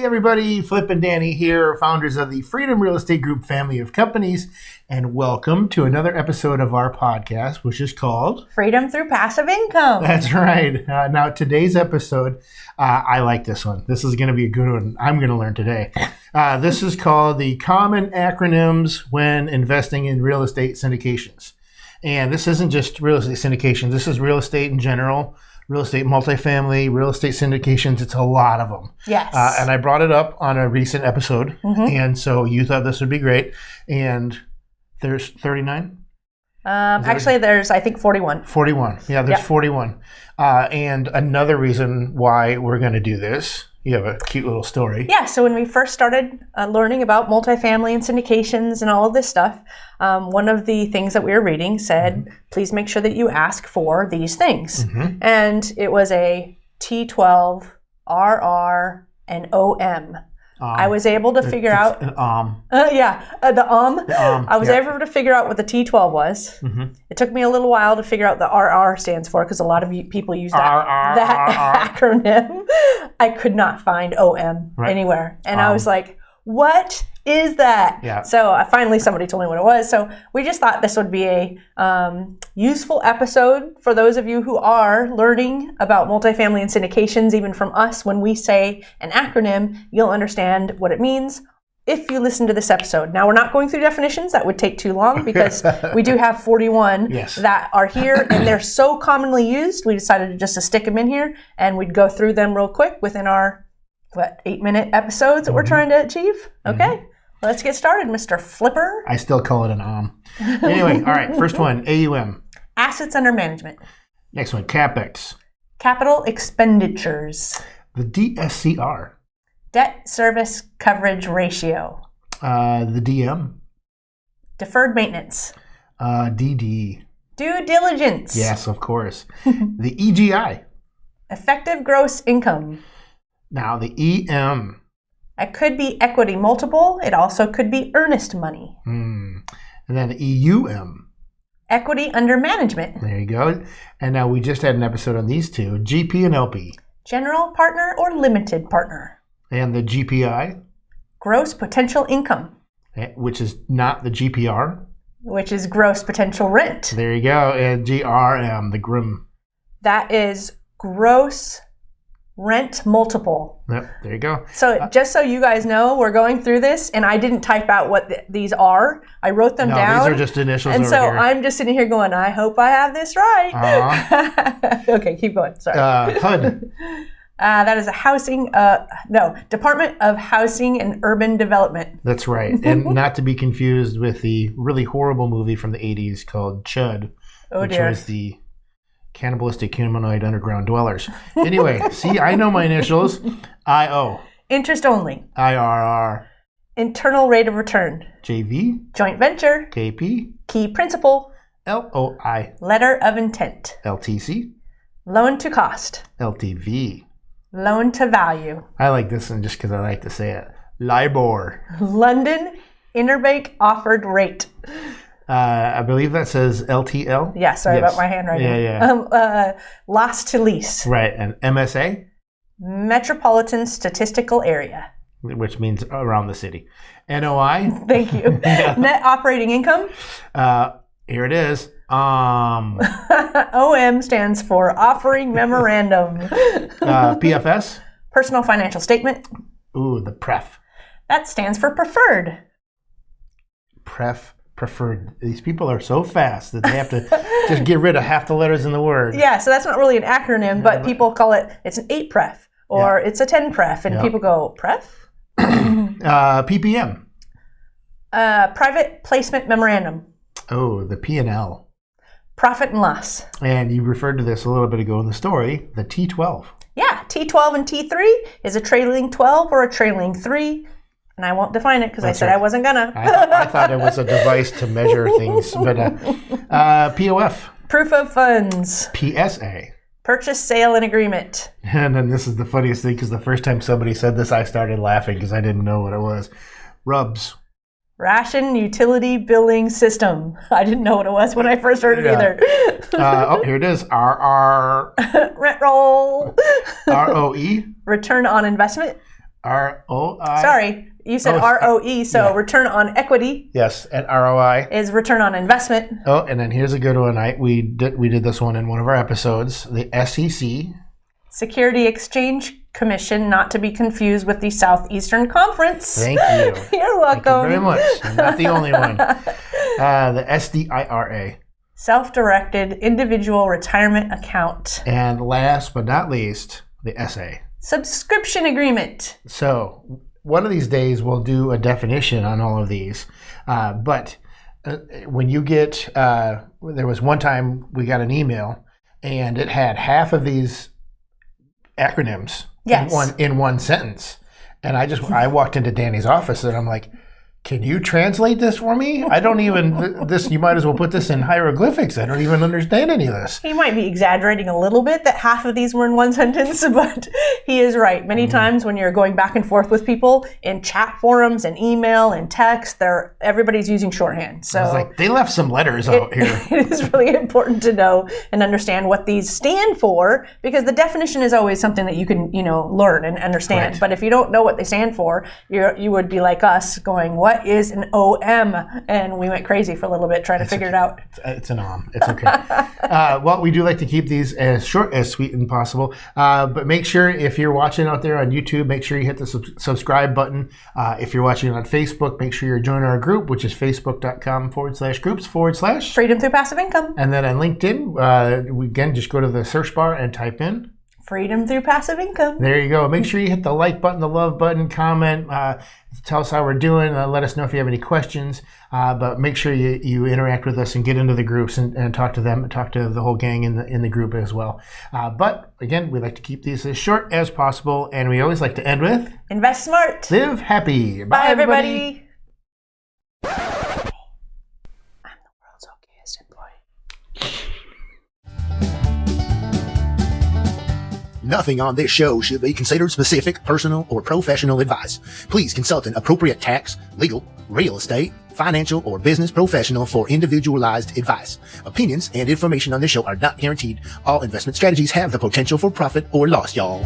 everybody, Flip and Danny here, founders of the Freedom Real Estate Group family of companies, and welcome to another episode of our podcast, which is called Freedom Through Passive Income. That's right. Now, today's episode, I like this one. This is going to be a good one. I'm going to learn today. This is called the Common Acronyms When Investing in Real Estate Syndications. And this isn't just real estate syndications. This is real estate in general. Real estate multifamily, real estate syndications, it's a lot of them. Yes. And I brought it up on a recent episode, and so you thought this would be great. And there's 39? Actually, there's, I think, 41. 41. Yeah, there's 41. And another reason why we're going to do this, you have a cute little story. Yeah, so when we first started learning about multifamily and syndications and all of this stuff, one of the things that we were reading said, please make sure that you ask for these things. And it was a T12, RR, and OM. I was able to figure out... An the OM. I was able to figure out what the T12 was. It took me a little while to figure out the RR stands for because a lot of people use that acronym. I could not find OM anywhere. And I was like, what is that? Yeah. So finally somebody told me what it was. So we just thought this would be a useful episode for those of you who are learning about multifamily and syndications. Even from us, when we say an acronym, you'll understand what it means if you listen to this episode. Now, we're not going through definitions. That would take too long because we do have 41 that are here and they're so commonly used. We decided just to stick them in here and we'd go through them real quick within our 8-minute episodes that we're trying to achieve. Okay, let's get started, Mr. Flipper. I still call it an Anyway, all right, first one, AUM. Assets under management. Next one, CapEx. Capital expenditures. The DSCR. Debt service coverage ratio. The DM. Deferred maintenance. DD. Due diligence. Yes, of course. The EGI. Effective gross income. Now, the EM. It could be equity multiple. It also could be earnest money. And then the EUM. Equity under management. There you go. And now we just had an episode on these two, GP and LP. General partner or limited partner. And the GPI. Gross potential income. Which is not the GPR. Which is gross potential rent. There you go. And GRM, the GRIM. That is gross rent multiple. Yep, there you go. So just so you guys know, we're going through this, and I didn't type out what these are. I wrote them down. These are just initials. And so here. I'm just sitting here going, I hope I have this right. Okay, keep going. Sorry. HUD. That is Department of Housing and Urban Development. That's right. And not to be confused with the really horrible movie from the 80s called Chud, which was the cannibalistic humanoid underground dwellers. Anyway, see, I know my initials. IO. Interest only. IRR. Internal rate of return. JV. Joint venture. KP. Key principal. LOI. Letter of intent. LTC. Loan to cost. LTV. Loan to value. I like this one just because I like to say it. LIBOR. London Interbank Offered Rate. I believe that says LTL. Yeah, sorry about my handwriting. Yeah. Loss to lease. Right, and MSA? Metropolitan Statistical Area. Which means around the city. NOI? Thank you. Net operating income? Here it is. OM stands for Offering Memorandum. PFS? Personal Financial Statement. Ooh, the PREF. That stands for Preferred. Preferred. These people are so fast that they have to just get rid of half the letters in the word. Yeah, so that's not really an acronym, but people call it's an 8 pref or it's a 10 pref, and people go, pref? PPM. Private Placement Memorandum. Oh, the P&L. Profit and loss. And you referred to this a little bit ago in the story, the T12. Yeah, T12 and T3 is a trailing 12 or a trailing 3. And I won't define it because I said I wasn't gonna. I thought it was a device to measure things. But POF. Proof of funds. PSA. Purchase, sale, and agreement. And then this is the funniest thing because the first time somebody said this, I started laughing because I didn't know what it was. RUBS. Ration Utility Billing System. I didn't know what it was when I first heard it either. Here it is. RR. Rent roll. ROE. Return on investment. ROI. Sorry, you said Oh, it's- ROE, so yeah. return on equity Yes, at ROI. is return on investment. Oh, and then here's a good one. We did this one in one of our episodes. The SEC. Security Exchange Commission, not to be confused with the Southeastern Conference. Thank you. You're welcome. Thank you very much. I'm not the only one. The SDIRA. Self-directed individual retirement account. And last but not least, the SA. Subscription agreement. So one of these days we'll do a definition on all of these. But when you get, there was one time we got an email and it had half of these acronyms Yes. in one sentence. And I walked into Danny's office and I'm like, can you translate this for me? I don't even, you might as well put this in hieroglyphics. I don't even understand any of this. He might be exaggerating a little bit that half of these were in one sentence, but he is right. Many times when you're going back and forth with people in chat forums and email and text, everybody's using shorthand. So I was like, they left some letters out here. it is really important to know and understand what these stand for, because the definition is always something that you can, learn and understand. Right. But if you don't know what they stand for, you would be like us going, what is an OM? And we went crazy for a little bit trying to figure it out. It's an OM. It's okay. Well, we do like to keep these as short, as sweet as possible. But make sure if you're watching out there on YouTube, make sure you hit the subscribe button. If you're watching on Facebook, make sure you're joining our group, which is facebook.com/groups/ Freedom through passive income. And then on LinkedIn, again, just go to the search bar and type in Freedom through passive income. There you go. Make sure you hit the like button, the love button, comment, tell us how we're doing, let us know if you have any questions. But make sure you interact with us and get into the groups and talk to them, and talk to the whole gang in the group as well. But again, we like to keep these as short as possible, and we always like to end with Invest smart. live happy. Bye, everybody. I'm the world's okayest employee. Nothing on this show should be considered specific, personal, or professional advice. Please consult an appropriate tax, legal, real estate, financial, or business professional for individualized advice. Opinions and information on this show are not guaranteed. All investment strategies have the potential for profit or loss, y'all.